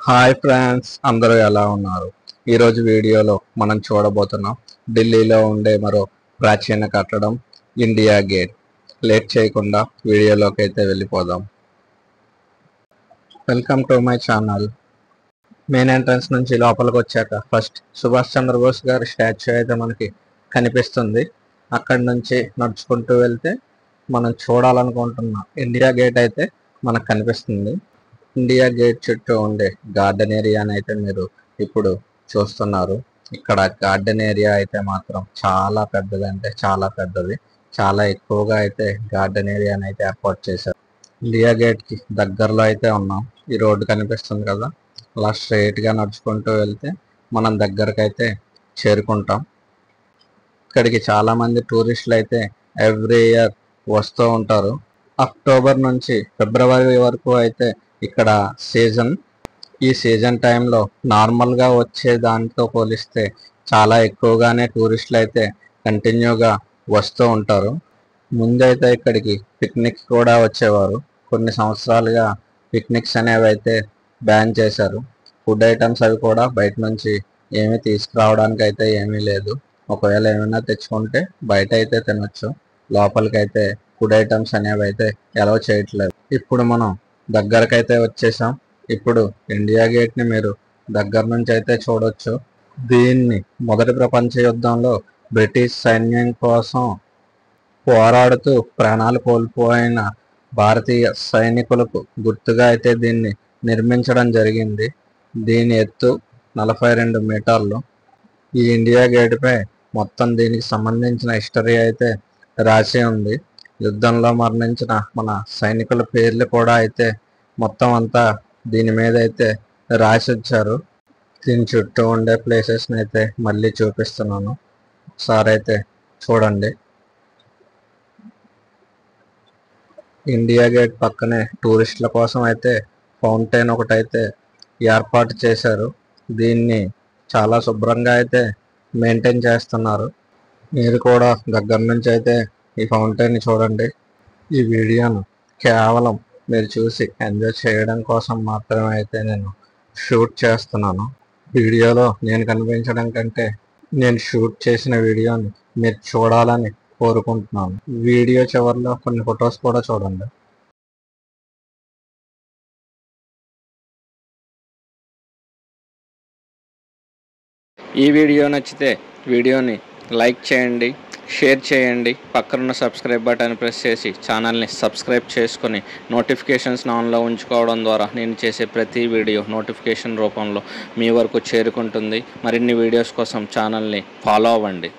Hi friends, అందరూ ఎలా ఉన్నారు? ఈరోజు వీడియోలో మనం చూడబోతున్నాం ఢిల్లీలో ఉండే మరో ప్రాచీన కట్టడం ఇండియా గేట్. లేట్ చేయకుండా వీడియోలోకి అయితే వెళ్ళిపోదాం. Welcome to my channel. Main entrance నుంచి లోపలికి వచ్చాక ఫస్ట్ సుభాష్ చంద్రబోస్ గారి స్టాచ్యూ అయితే మనకి కనిపిస్తుంది. అక్కడి నుంచి నడుచుకుంటూ వెళ్తే మనం చూడాలనుకుంటున్న ఇండియా గేట్ అయితే మనకు కనిపిస్తుంది. ఇండియా గేట్ చుట్టూ ఉండే గార్డెన్ ఏరియాని అయితే మీరు ఇప్పుడు చూస్తున్నారు. ఇక్కడ గార్డెన్ ఏరియా అయితే మాత్రం చాలా పెద్దది, అంటే చాలా పెద్దది. చాలా ఎక్కువగా అయితే గార్డెన్ ఏరియాని అయితే ఏర్పాటు చేశారు. ఇండియా గేట్ కి దగ్గరలో అయితే ఉన్నాం. ఈ రోడ్డు కనిపిస్తుంది కదా, అలా స్ట్రైట్ గా నడుచుకుంటూ వెళ్తే మనం దగ్గరకు అయితే చేరుకుంటాం. ఇక్కడికి చాలా మంది టూరిస్టులు అయితే ఎవ్రీ ఇయర్ వస్తూ ఉంటారు. అక్టోబర్ నుంచి ఫిబ్రవరి వరకు అయితే ఇక్కడ సీజన్. ఈ సీజన్ టైంలో నార్మల్గా వచ్చే దానితో పోలిస్తే చాలా ఎక్కువగానే టూరిస్టులు అయితే కంటిన్యూగా వస్తూ ఉంటారు. ముందైతే ఇక్కడికి పిక్నిక్ కూడా వచ్చేవారు. కొన్ని సంవత్సరాలుగా పిక్నిక్స్ అనేవి అయితే బ్యాన్ చేశారు. ఫుడ్ ఐటమ్స్ అవి కూడా బయట నుంచి ఏమీ తీసుకురావడానికి అయితే ఏమీ లేదు. ఒకవేళ ఏమైనా తెచ్చుకుంటే బయట అయితే తినొచ్చు, లోపలికైతే ఫుడ్ ఐటమ్స్ అనేవి అయితే అలౌ చేయట్లేదు. ఇప్పుడు మనం దగ్గరకైతే వచ్చేసాం. ఇప్పుడు ఇండియా గేట్ ని మీరు దగ్గర నుంచి అయితే చూడొచ్చు. దీన్ని మొదటి ప్రపంచ యుద్ధంలో బ్రిటిష్ సైన్యం కోసం పోరాడుతూ ప్రాణాలు కోల్పోయిన భారతీయ సైనికులకు గుర్తుగా అయితే దీన్ని నిర్మించడం జరిగింది. దీని ఎత్తు 42 మీటర్లు. ఈ ఇండియా గేట్ పై మొత్తం దీనికి సంబంధించిన హిస్టరీ అయితే రాసి ఉంది. యుద్ధంలో మరణించిన మన సైనికుల పేర్లు కూడా అయితే మొత్తం అంతా దీని మీద అయితే రాసి వచ్చారు. దీని చుట్టూ ఉండే ప్లేసెస్ని అయితే మళ్ళీ చూపిస్తున్నాను, ఒకసారి అయితే చూడండి. ఇండియా గేట్ పక్కనే టూరిస్టుల కోసం అయితే ఫౌంటైన్ ఒకటైతే ఏర్పాటు చేశారు. దీన్ని చాలా శుభ్రంగా అయితే మెయింటైన్ చేస్తున్నారు. మీరు కూడా దగ్గర నుంచి అయితే ఈ ఫౌంటైన్ చూడండి. ఈ వీడియోను కేవలం మీరు చూసి ఎంజాయ్ చేయడం కోసం మాత్రమే అయితే నేను షూట్ చేస్తున్నాను. వీడియోలో నేను కనిపించడం కంటే నేను షూట్ చేసిన వీడియోని మీరు చూడాలని కోరుకుంటున్నాను. వీడియో చివరిలో కొన్ని ఫొటోస్ కూడా చూడండి. ఈ వీడియో నచ్చితే వీడియోని లైక్ చేయండి, షేర్ చేయండి. పక్కనున్న సబ్స్క్రైబ్ బటన్ ప్రెస్ చేసి ఛానల్ని సబ్స్క్రైబ్ చేసుకొని నోటిఫికేషన్స్ ఆన్లో ఉంచుకోవడం ద్వారా నేను చేసే ప్రతి వీడియో నోటిఫికేషన్ రూపంలో మీ వరకు చేరుకుంటుంది. మరిన్ని వీడియోస్ కోసం ఛానల్ని ఫాలో అవ్వండి.